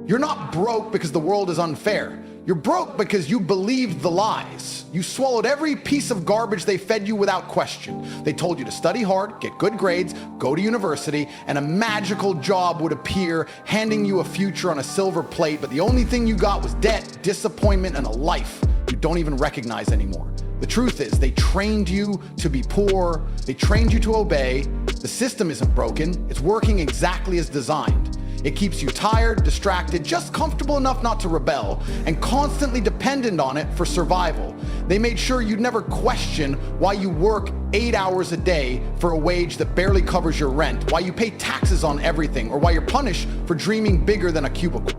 You're not broke because the world is unfair. You're broke because you believed the lies. You swallowed every piece of garbage they fed you without question. They told you to study hard, get good grades, go to university, and a magical job would appear, handing you a future on a silver plate, but the only thing you got was debt, disappointment, and a life you don't even recognize anymore. The truth is, they trained you to be poor, they trained you to obey. The system isn't broken, it's working exactly as designed. It keeps you tired, distracted, just comfortable enough not to rebel, and constantly dependent on it for survival. They made sure you'd never question why you work 8 hours a day for a wage that barely covers your rent, why you pay taxes on everything, or why you're punished for dreaming bigger than a cubicle.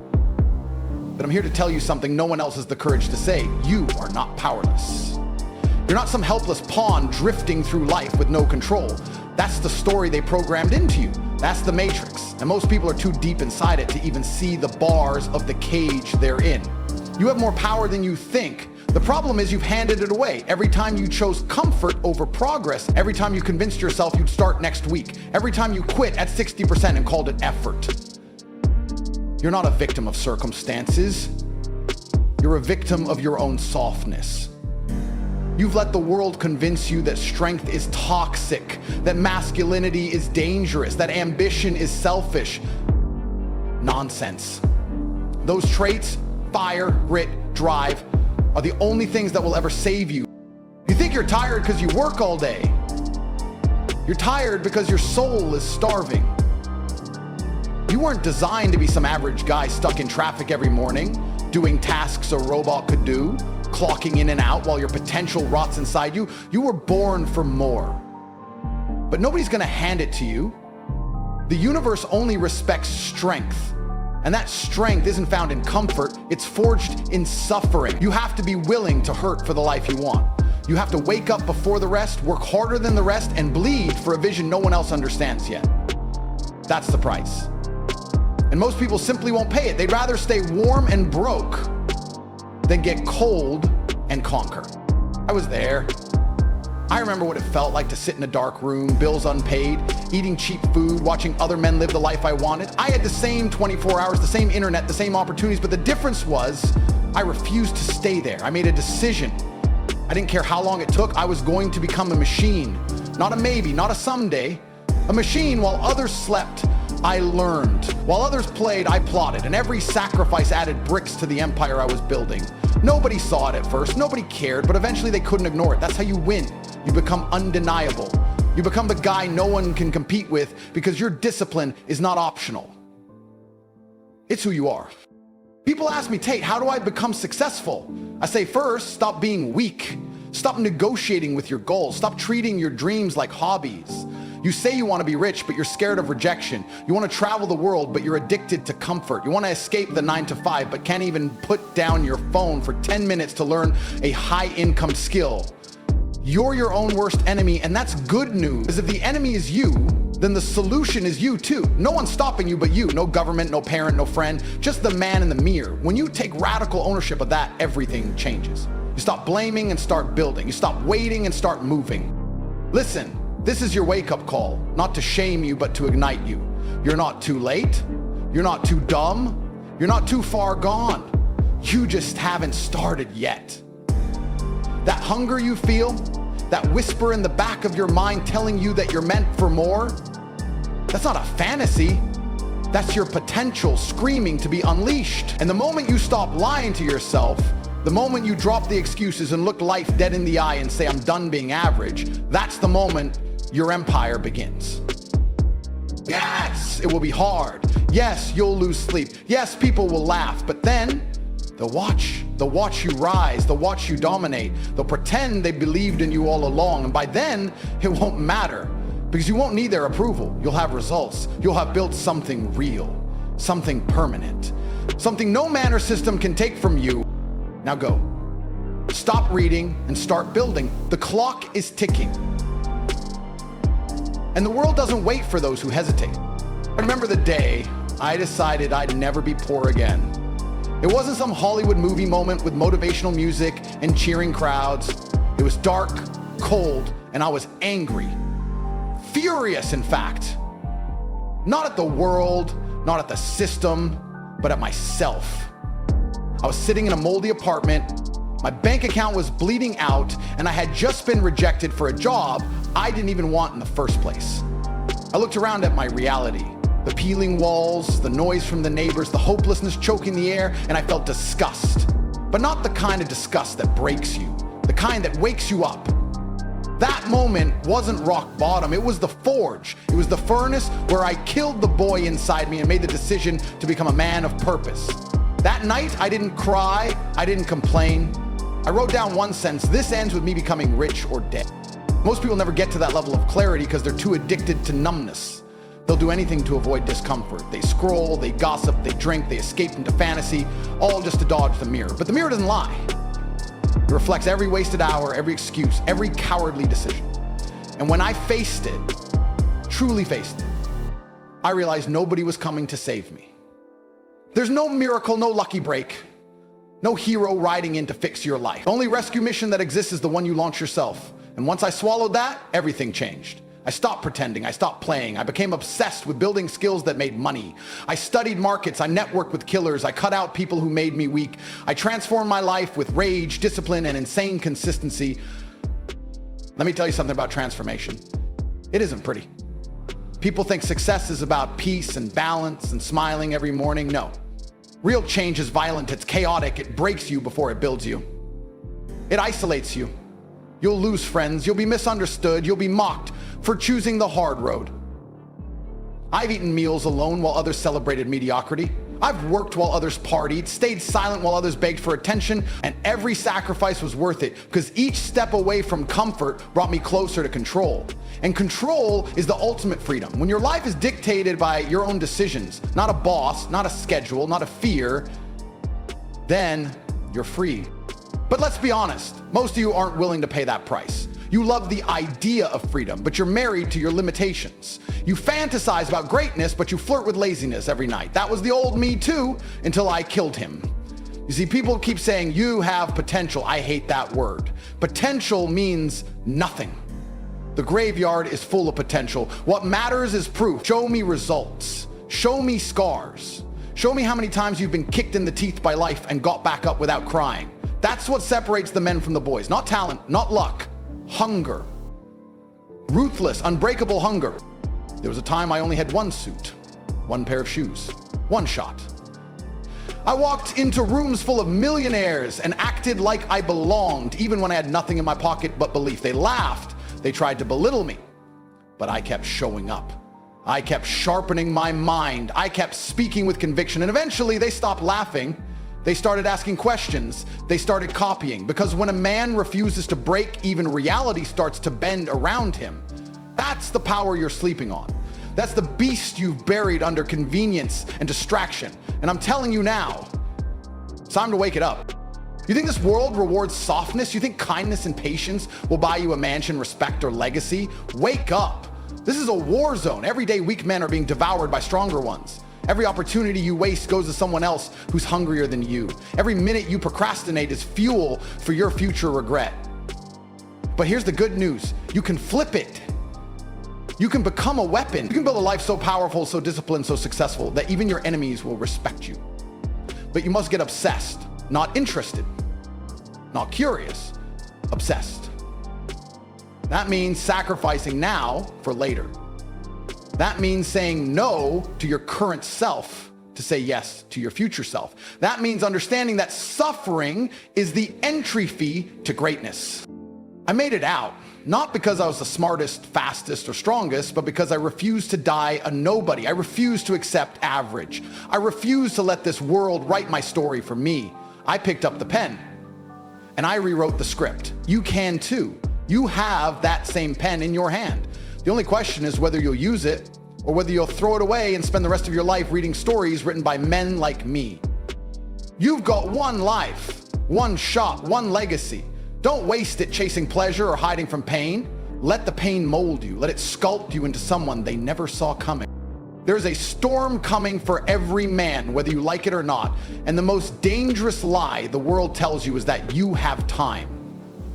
But I'm here to tell you something no one else has the courage to say. You are not powerless. You're not some helpless pawn drifting through life with no control. That's the story they programmed into you. That's the Matrix. And most people are too deep inside it to even see the bars of the cage they're in. You have more power than you think. The problem is you've handed it away. Every time you chose comfort over progress, every time you convinced yourself you'd start next week, every time you quit at 60% and called it effort. You're not a victim of circumstances. You're a victim of your own softness. You've let the world convince you that strength is toxic, that masculinity is dangerous, that ambition is selfish. Nonsense. Those traits, fire, grit, drive, are the only things that will ever save you. You think you're tired because you work all day. You're tired because your soul is starving. You weren't designed to be some average guy stuck in traffic every morning, doing tasks a robot could do, clocking in and out while your potential rots inside you. You were born for more. But nobody's gonna hand it to you. The universe only respects strength. And that strength isn't found in comfort, it's forged in suffering. You have to be willing to hurt for the life you want. You have to wake up before the rest, work harder than the rest, and bleed for a vision no one else understands yet. That's the price. And most people simply won't pay it. They'd rather stay warm and broke than get cold and conquer. I was there. I remember what it felt like to sit in a dark room, bills unpaid, eating cheap food, watching other men live the life I wanted. I had the same 24 hours, the same internet, the same opportunities, but the difference was I refused to stay there. I made a decision. I didn't care how long it took. I was going to become a machine. Not a maybe, not a someday. A machine. While others slept, I learned. While others played, I plotted, and every sacrifice added bricks to the empire I was building. Nobody saw it at first, nobody cared, but eventually they couldn't ignore it. That's how you win. You become undeniable. You become the guy no one can compete with because your discipline is not optional. It's who you are. People ask me, Tate, how do I become successful? I say, first, stop being weak. Stop negotiating with your goals. Stop treating your dreams like hobbies. You say you want to be rich, but you're scared of rejection. You want to travel the world, but you're addicted to comfort. You want to escape the 9-to-5, but can't even put down your phone for 10 minutes to learn a high-income skill. You're your own worst enemy, and that's good news. Because if the enemy is you, then the solution is you too. No one's stopping you but you. No government, no parent, no friend, just the man in the mirror. When you take radical ownership of that, everything changes. You stop blaming and start building. You stop waiting and start moving. Listen. This is your wake-up call, not to shame you, but to ignite you. You're not too late. You're not too dumb. You're not too far gone. You just haven't started yet. That hunger you feel, that whisper in the back of your mind telling you that you're meant for more, that's not a fantasy. That's your potential screaming to be unleashed. And the moment you stop lying to yourself, the moment you drop the excuses and look life dead in the eye and say, I'm done being average, that's the moment your empire begins. Yes, it will be hard. Yes, you'll lose sleep. Yes, people will laugh, but then they'll watch you rise, they'll watch you dominate. They'll pretend they believed in you all along, and by then it won't matter because you won't need their approval. You'll have results. You'll have built something real, something permanent, something no man or system can take from you. Now go. Stop reading and start building. The clock is ticking. And the world doesn't wait for those who hesitate. I remember the day I decided I'd never be poor again. It wasn't some Hollywood movie moment with motivational music and cheering crowds. It was dark, cold, and I was angry. Furious, in fact. Not at the world, not at the system, but at myself. I was sitting in a moldy apartment, my bank account was bleeding out, and I had just been rejected for a job I didn't even want in the first place. I looked around at my reality, the peeling walls, the noise from the neighbors, the hopelessness choking the air, and I felt disgust. But not the kind of disgust that breaks you, the kind that wakes you up. That moment wasn't rock bottom, it was the forge. It was the furnace where I killed the boy inside me and made the decision to become a man of purpose. That night, I didn't cry, I didn't complain. I wrote down one sentence: this ends with me becoming rich or dead. Most people never get to that level of clarity because they're too addicted to numbness. They'll do anything to avoid discomfort. They scroll, they gossip, they drink, they escape into fantasy, all just to dodge the mirror. But the mirror doesn't lie. It reflects every wasted hour, every excuse, every cowardly decision. And when I faced it, truly faced it, I realized nobody was coming to save me. There's no miracle, no lucky break, no hero riding in to fix your life. The only rescue mission that exists is the one you launch yourself. And once I swallowed that, everything changed. I stopped pretending, I stopped playing, I became obsessed with building skills that made money. I studied markets, I networked with killers, I cut out people who made me weak. I transformed my life with rage, discipline, and insane consistency. Let me tell you something about transformation. It isn't pretty. People think success is about peace and balance and smiling every morning. No. Real change is violent, it's chaotic, it breaks you before it builds you. It isolates you. You'll lose friends, you'll be misunderstood, you'll be mocked for choosing the hard road. I've eaten meals alone while others celebrated mediocrity. I've worked while others partied, stayed silent while others begged for attention, and every sacrifice was worth it because each step away from comfort brought me closer to control. And control is the ultimate freedom. When your life is dictated by your own decisions, not a boss, not a schedule, not a fear, then you're free. But let's be honest, most of you aren't willing to pay that price. You love the idea of freedom, but you're married to your limitations. You fantasize about greatness, but you flirt with laziness every night. That was the old me too, until I killed him. You see, people keep saying, you have potential. I hate that word. Potential means nothing. The graveyard is full of potential. What matters is proof. Show me results. Show me scars. Show me how many times you've been kicked in the teeth by life and got back up without crying. That's what separates the men from the boys. Not talent, not luck. Hunger. Ruthless, unbreakable hunger. There was a time I only had one suit, one pair of shoes, one shot. I walked into rooms full of millionaires and acted like I belonged, even when I had nothing in my pocket but belief. They laughed, they tried to belittle me, but I kept showing up. I kept sharpening my mind. I kept speaking with conviction, and eventually they stopped laughing. They started asking questions. They started copying. Because when a man refuses to break, even reality starts to bend around him. That's the power you're sleeping on. That's the beast you've buried under convenience and distraction. And I'm telling you now, it's time to wake it up. You think this world rewards softness? You think kindness and patience will buy you a mansion, respect, or legacy? Wake up. This is a war zone. Everyday weak men are being devoured by stronger ones. Every opportunity you waste goes to someone else who's hungrier than you. Every minute you procrastinate is fuel for your future regret. But here's the good news. You can flip it. You can become a weapon. You can build a life so powerful, so disciplined, so successful that even your enemies will respect you. But you must get obsessed, not interested, not curious, obsessed. That means sacrificing now for later. That means saying no to your current self to say yes to your future self. That means understanding that suffering is the entry fee to greatness. I made it out, not because I was the smartest, fastest, or strongest, but because I refused to die a nobody. I refused to accept average. I refused to let this world write my story for me. I picked up the pen and I rewrote the script. You can too. You have that same pen in your hand. The only question is whether you'll use it or whether you'll throw it away and spend the rest of your life reading stories written by men like me. You've got one life, one shot, one legacy. Don't waste it chasing pleasure or hiding from pain. Let the pain mold you. Let it sculpt you into someone they never saw coming. There's a storm coming for every man, whether you like it or not. And the most dangerous lie the world tells you is that you have time.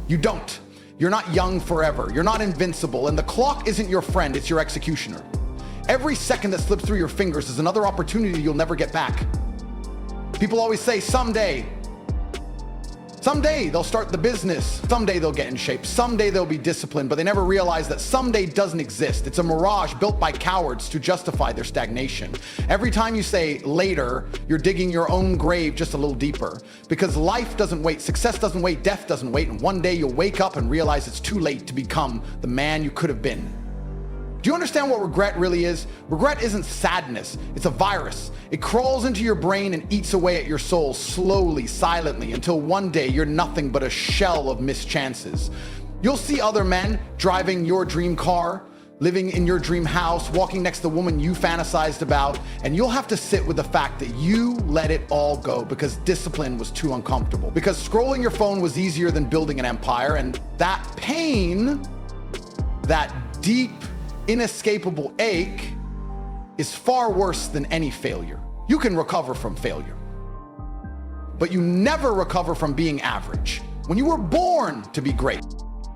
You don't. You're not young forever. You're not invincible. And the clock isn't your friend, it's your executioner. Every second that slips through your fingers is another opportunity you'll never get back. People always say someday. Someday they'll start the business. Someday they'll get in shape. Someday they'll be disciplined, but they never realize that someday doesn't exist. It's a mirage built by cowards to justify their stagnation. Every time you say later, you're digging your own grave just a little deeper, because life doesn't wait, success doesn't wait, death doesn't wait, and one day you'll wake up and realize it's too late to become the man you could have been. Do you understand what regret really is? Regret isn't sadness, it's a virus. It crawls into your brain and eats away at your soul slowly, silently, until one day you're nothing but a shell of missed chances. You'll see other men driving your dream car, living in your dream house, walking next to the woman you fantasized about, and you'll have to sit with the fact that you let it all go because discipline was too uncomfortable. Because scrolling your phone was easier than building an empire, and that pain, that deep, inescapable ache is far worse than any failure. You can recover from failure, but you never recover from being average. When you were born to be great,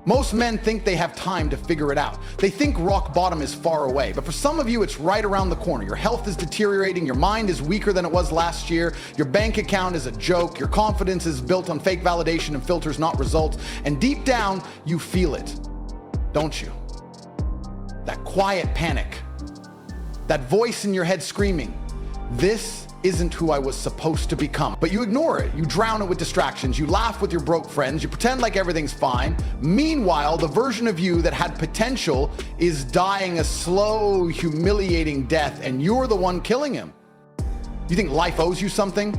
most men think they have time to figure it out. They think rock bottom is far away, but for some of you, it's right around the corner. Your health is deteriorating, your mind is weaker than it was last year, your bank account is a joke, your confidence is built on fake validation and filters, not results, and deep down, you feel it, don't you? That quiet panic, that voice in your head screaming, this isn't who I was supposed to become. But you ignore it, you drown it with distractions, you laugh with your broke friends, you pretend like everything's fine. Meanwhile, the version of you that had potential is dying a slow, humiliating death, and you're the one killing him. You think life owes you something?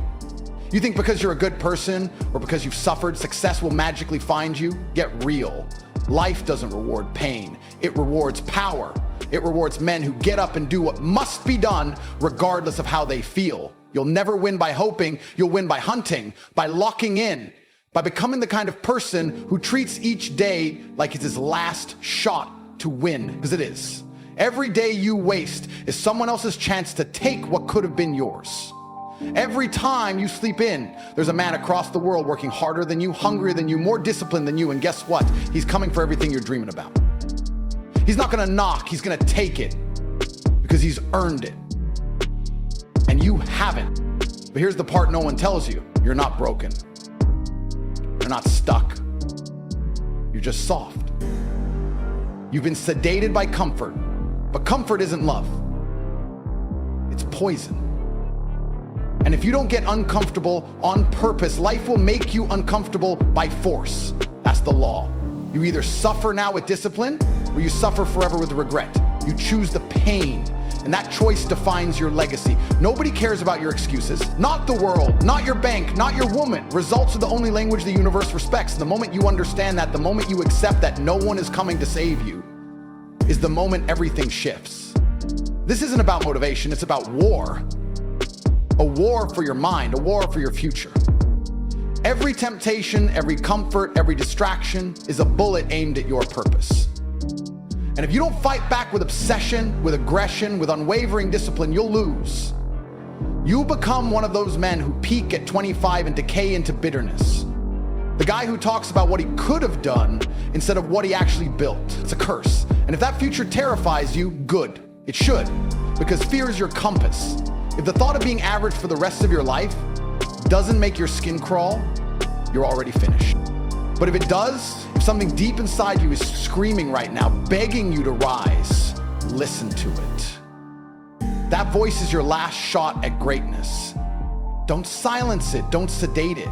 You think because you're a good person or because you've suffered, success will magically find you? Get real. Life doesn't reward pain, it rewards power. It rewards men who get up and do what must be done regardless of how they feel. You'll never win by hoping, you'll win by hunting, by locking in, by becoming the kind of person who treats each day like it's his last shot to win, because it is. Every day you waste is someone else's chance to take what could have been yours. Every time you sleep in, there's a man across the world working harder than you, hungrier than you, more disciplined than you, and guess what? He's coming for everything you're dreaming about. He's not gonna knock, he's gonna take it because he's earned it. And you haven't. But here's the part no one tells you. You're not broken. You're not stuck. You're just soft. You've been sedated by comfort, but comfort isn't love. It's poison. And if you don't get uncomfortable on purpose, life will make you uncomfortable by force. That's the law. You either suffer now with discipline or you suffer forever with regret. You choose the pain, and that choice defines your legacy. Nobody cares about your excuses. Not the world, not your bank, not your woman. Results are the only language the universe respects. The moment you understand that, the moment you accept that no one is coming to save you, is the moment everything shifts. This isn't about motivation, it's about war. A war for your mind, a war for your future. Every temptation, every comfort, every distraction is a bullet aimed at your purpose. And if you don't fight back with obsession, with aggression, with unwavering discipline, you'll lose. You'll become one of those men who peak at 25 and decay into bitterness. The guy who talks about what he could have done instead of what he actually built. It's a curse. And if that future terrifies you, good. It should, because fear is your compass. If the thought of being average for the rest of your life doesn't make your skin crawl, you're already finished. But if it does, if something deep inside you is screaming right now, begging you to rise, listen to it. That voice is your last shot at greatness. Don't silence it, don't sedate it.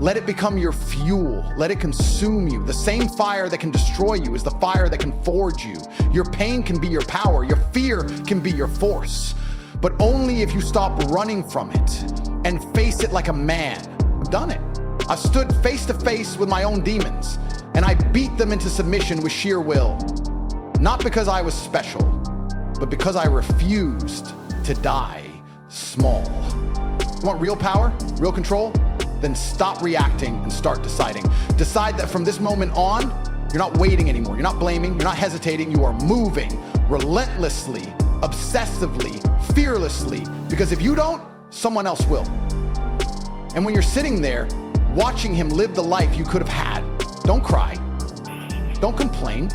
Let it become your fuel. Let it consume you. The same fire that can destroy you is the fire that can forge you. Your pain can be your power. Your fear can be your force. But only if you stop running from it and face it like a man. I've done it. I stood face to face with my own demons, and I beat them into submission with sheer will. Not because I was special, but because I refused to die small. You want real power, real control? Then stop reacting and start deciding. Decide that from this moment on, you're not waiting anymore. You're not blaming, you're not hesitating, you are moving relentlessly, obsessively, fearlessly, because if you don't, someone else will. And when you're sitting there, watching him live the life you could have had, don't cry, don't complain,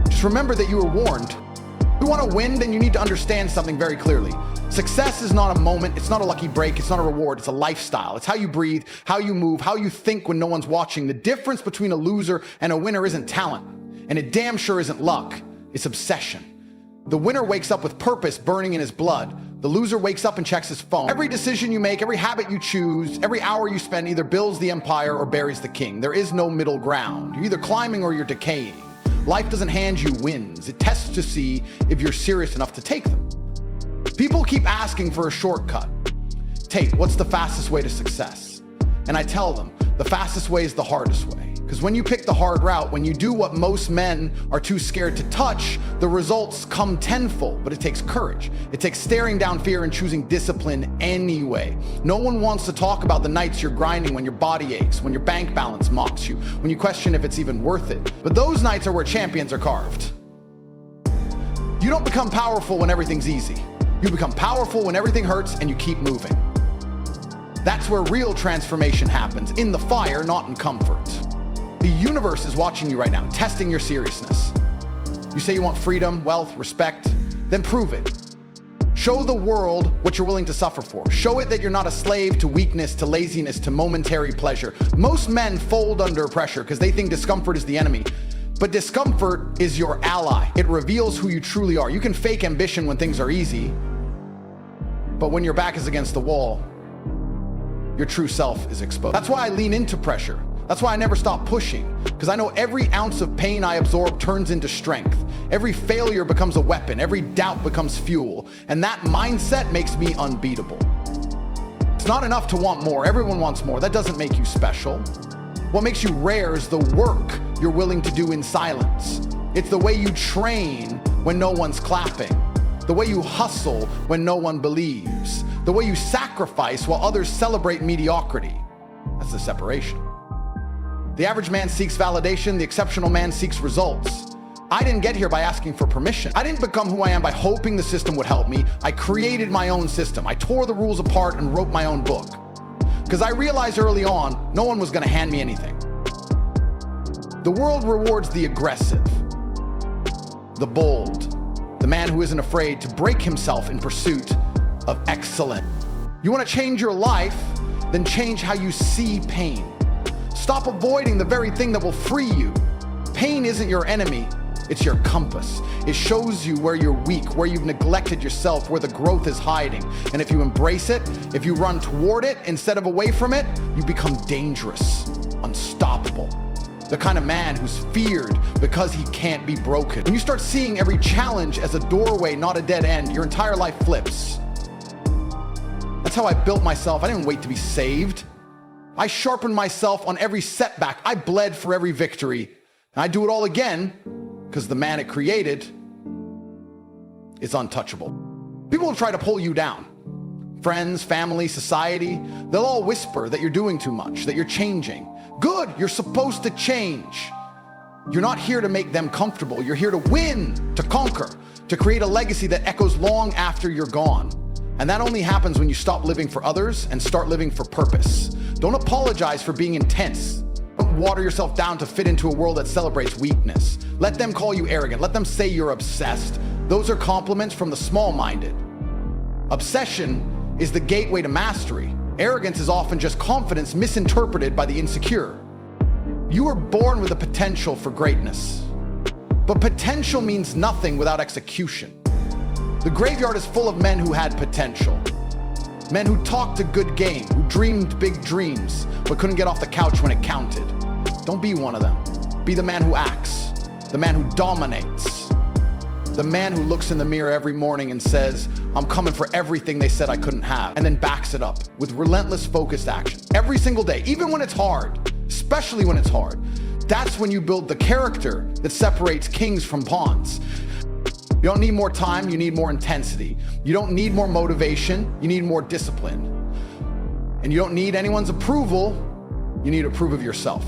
just remember that you were warned. If you want to win, then you need to understand something very clearly. Success is not a moment, it's not a lucky break, it's not a reward, it's a lifestyle. It's how you breathe, how you move, how you think when no one's watching. The difference between a loser and a winner isn't talent, and it damn sure isn't luck, it's obsession. The winner wakes up with purpose burning in his blood. The loser wakes up and checks his phone. Every decision you make, every habit you choose, every hour you spend either builds the empire or buries the king. There is no middle ground. You're either climbing or you're decaying. Life doesn't hand you wins. It tests to see if you're serious enough to take them. People keep asking for a shortcut. Tate, what's the fastest way to success? And I tell them, the fastest way is the hardest way. Because when you pick the hard route, when you do what most men are too scared to touch, the results come tenfold, but it takes courage. It takes staring down fear and choosing discipline anyway. No one wants to talk about the nights you're grinding when your body aches, when your bank balance mocks you, when you question if it's even worth it. But those nights are where champions are carved. You don't become powerful when everything's easy. You become powerful when everything hurts and you keep moving. That's where real transformation happens, in the fire, not in comfort. The universe is watching you right now, testing your seriousness. You say you want freedom, wealth, respect, then prove it. Show the world what you're willing to suffer for. Show it that you're not a slave to weakness, to laziness, to momentary pleasure. Most men fold under pressure because they think discomfort is the enemy. But discomfort is your ally. It reveals who you truly are. You can fake ambition when things are easy, but when your back is against the wall, your true self is exposed. That's why I lean into pressure. That's why I never stop pushing, because I know every ounce of pain I absorb turns into strength. Every failure becomes a weapon. Every doubt becomes fuel. And that mindset makes me unbeatable. It's not enough to want more. Everyone wants more. That doesn't make you special. What makes you rare is the work you're willing to do in silence. It's the way you train when no one's clapping. The way you hustle when no one believes. The way you sacrifice while others celebrate mediocrity. That's the separation. The average man seeks validation, the exceptional man seeks results. I didn't get here by asking for permission. I didn't become who I am by hoping the system would help me. I created my own system. I tore the rules apart and wrote my own book. Because I realized early on, no one was going to hand me anything. The world rewards the aggressive, the bold, the man who isn't afraid to break himself in pursuit of excellence. You want to change your life? Then change how you see pain. Stop avoiding the very thing that will free you. Pain isn't your enemy, it's your compass. It shows you where you're weak, where you've neglected yourself, where the growth is hiding. And if you embrace it, if you run toward it instead of away from it, you become dangerous, unstoppable. The kind of man who's feared because he can't be broken. When you start seeing every challenge as a doorway, not a dead end, your entire life flips. That's how I built myself. I didn't wait to be saved. I sharpened myself on every setback. I bled for every victory. And I do it all again because the man it created is untouchable. People will try to pull you down. Friends, family, society, they'll all whisper that you're doing too much, that you're changing. Good, you're supposed to change. You're not here to make them comfortable. You're here to win, to conquer, to create a legacy that echoes long after you're gone. And that only happens when you stop living for others and start living for purpose. Don't apologize for being intense. Don't water yourself down to fit into a world that celebrates weakness. Let them call you arrogant. Let them say you're obsessed. Those are compliments from the small-minded. Obsession is the gateway to mastery. Arrogance is often just confidence misinterpreted by the insecure. You were born with a potential for greatness. But potential means nothing without execution. The graveyard is full of men who had potential. Men who talked a good game, who dreamed big dreams, but couldn't get off the couch when it counted. Don't be one of them. Be the man who acts, the man who dominates, the man who looks in the mirror every morning and says, I'm coming for everything they said I couldn't have, and then backs it up with relentless focused action. Every single day, even when it's hard, especially when it's hard, that's when you build the character that separates kings from pawns. You don't need more time, you need more intensity. You don't need more motivation, you need more discipline. And you don't need anyone's approval, you need to approve of yourself.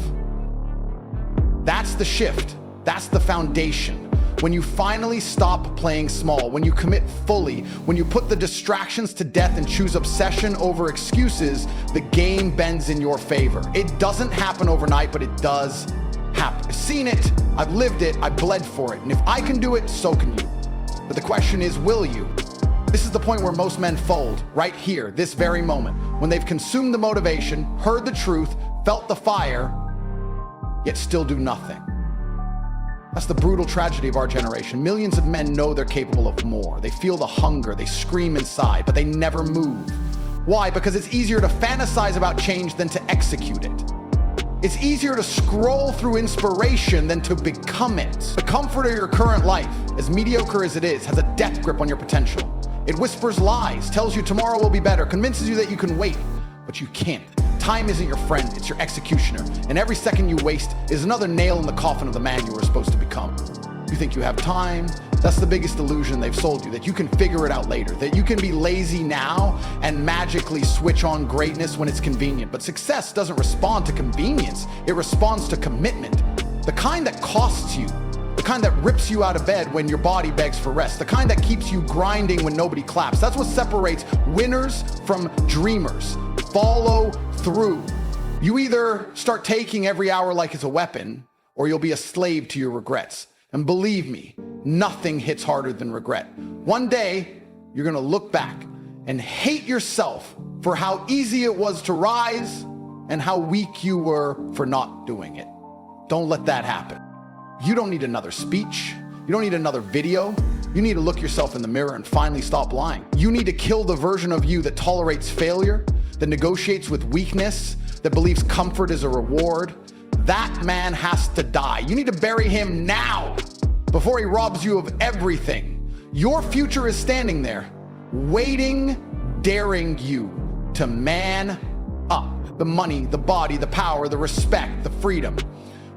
That's the shift, that's the foundation. When you finally stop playing small, when you commit fully, when you put the distractions to death and choose obsession over excuses, the game bends in your favor. It doesn't happen overnight, but it does happen. I've seen it, I've lived it, I bled for it. And if I can do it, so can you. But the question is, will you? This is the point where most men fold, right here, this very moment, when they've consumed the motivation, heard the truth, felt the fire, yet still do nothing. That's the brutal tragedy of our generation. Millions of men know they're capable of more. They feel the hunger, they scream inside, but they never move. Why? Because it's easier to fantasize about change than to execute it. It's easier to scroll through inspiration than to become it. The comfort of your current life, as mediocre as it is, has a death grip on your potential. It whispers lies, tells you tomorrow will be better, convinces you that you can wait, but you can't. Time isn't your friend, it's your executioner. And every second you waste is another nail in the coffin of the man you were supposed to become. You think you have time? That's the biggest illusion they've sold you, that you can figure it out later, that you can be lazy now and magically switch on greatness when it's convenient. But success doesn't respond to convenience, it responds to commitment. The kind that costs you, the kind that rips you out of bed when your body begs for rest, the kind that keeps you grinding when nobody claps. That's what separates winners from dreamers. Follow through. You either start taking every hour like it's a weapon, or you'll be a slave to your regrets. And believe me, nothing hits harder than regret. One day, you're gonna look back and hate yourself for how easy it was to rise and how weak you were for not doing it. Don't let that happen. You don't need another speech. You don't need another video. You need to look yourself in the mirror and finally stop lying. You need to kill the version of you that tolerates failure, that negotiates with weakness, that believes comfort is a reward. That man has to die. You need to bury him now before he robs you of everything. Your future is standing there, waiting, daring you to man up. The money, the body, the power, the respect, the freedom.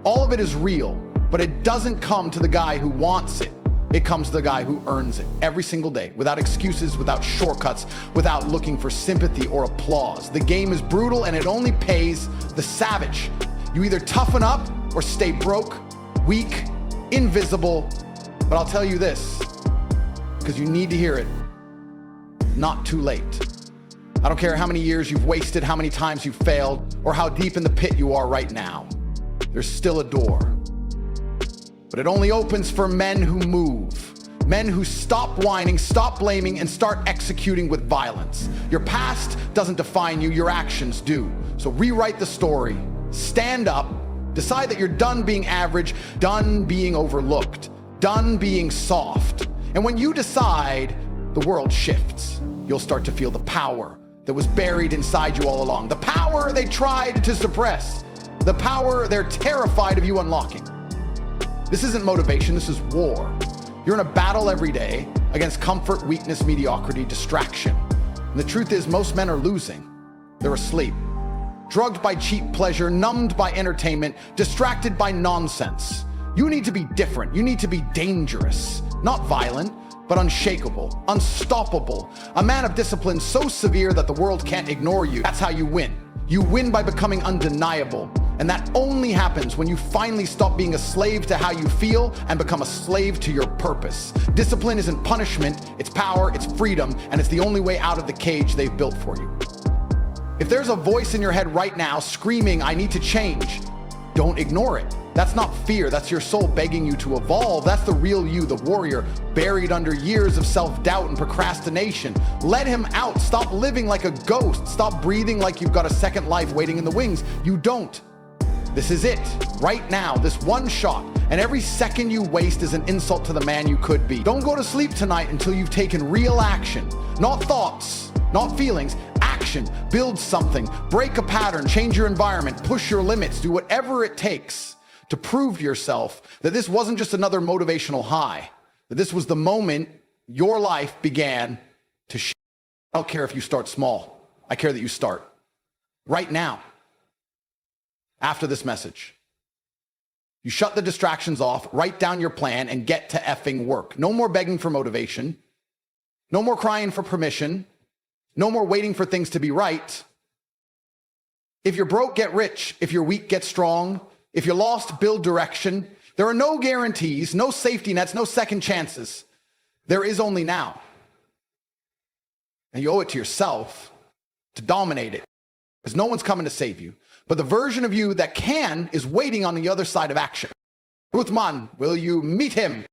All of it is real, but it doesn't come to the guy who wants it. It comes to the guy who earns it every single day, without excuses, without shortcuts, without looking for sympathy or applause. The game is brutal and it only pays the savage. You either toughen up or stay broke, weak, invisible. But I'll tell you this, because you need to hear it, not too late. I don't care how many years you've wasted, how many times you've failed, or how deep in the pit you are right now. There's still a door. But it only opens for men who move. Men who stop whining, stop blaming, and start executing with violence. Your past doesn't define you, your actions do. So rewrite the story. Stand up, decide that you're done being average, done being overlooked, done being soft. And when you decide, the world shifts. You'll start to feel the power that was buried inside you all along. The power they tried to suppress. The power they're terrified of you unlocking. This isn't motivation, this is war. You're in a battle every day against comfort, weakness, mediocrity, distraction. And the truth is, most men are losing. They're asleep. Drugged by cheap pleasure, numbed by entertainment, distracted by nonsense. You need to be different. You need to be dangerous. Not violent, but unshakable, unstoppable. A man of discipline so severe that the world can't ignore you. That's how you win. You win by becoming undeniable. And that only happens when you finally stop being a slave to how you feel and become a slave to your purpose. Discipline isn't punishment, it's power, it's freedom, and it's the only way out of the cage they've built for you. If there's a voice in your head right now screaming, I need to change, don't ignore it. That's not fear, that's your soul begging you to evolve. That's the real you, the warrior, buried under years of self-doubt and procrastination. Let him out. Stop living like a ghost. Stop breathing like you've got a second life waiting in the wings. You don't. This is it, right now, this one shot, and every second you waste is an insult to the man you could be. Don't go to sleep tonight until you've taken real action. Not thoughts, not feelings, action. Build something, break a pattern, change your environment, push your limits, do whatever it takes to prove to yourself that this wasn't just another motivational high, that this was the moment your life began to shift. I don't care if you start small. I care that you start right now. After this message, you shut the distractions off, write down your plan, and get to effing work. No more begging for motivation. No more crying for permission. No more waiting for things to be right. If you're broke, get rich. If you're weak, get strong. If you're lost, build direction. There are no guarantees, no safety nets, no second chances. There is only now. And you owe it to yourself to dominate it, because no one's coming to save you. But the version of you that can is waiting on the other side of action. Uthman, will you meet him?